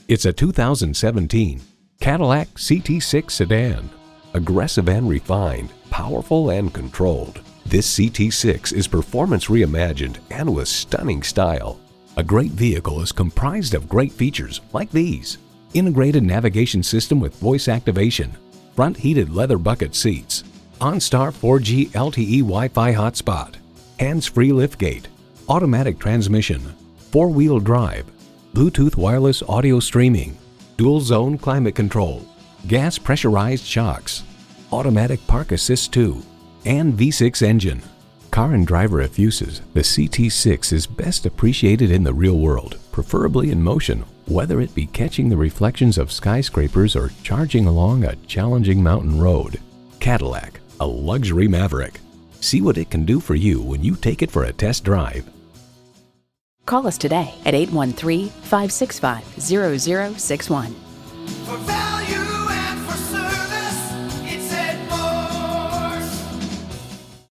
It's a 2017 Cadillac CT6 sedan. Aggressive and refined, powerful and controlled, this CT6 is performance reimagined and with stunning style. A great vehicle is comprised of great features like these: integrated navigation system with voice activation, front heated leather bucket seats, OnStar 4G LTE Wi-Fi hotspot, hands-free liftgate, automatic transmission, four-wheel drive, Bluetooth wireless audio streaming, dual zone climate control, gas pressurized shocks, automatic park assist 2, and V6 engine. Car and driver effuses, the CT6 is best appreciated in the real world, preferably in motion, whether it be catching the reflections of skyscrapers or charging along a challenging mountain road. Cadillac, a luxury maverick. See what it can do for you when you take it for a test drive. Call us today at 813-565-0061.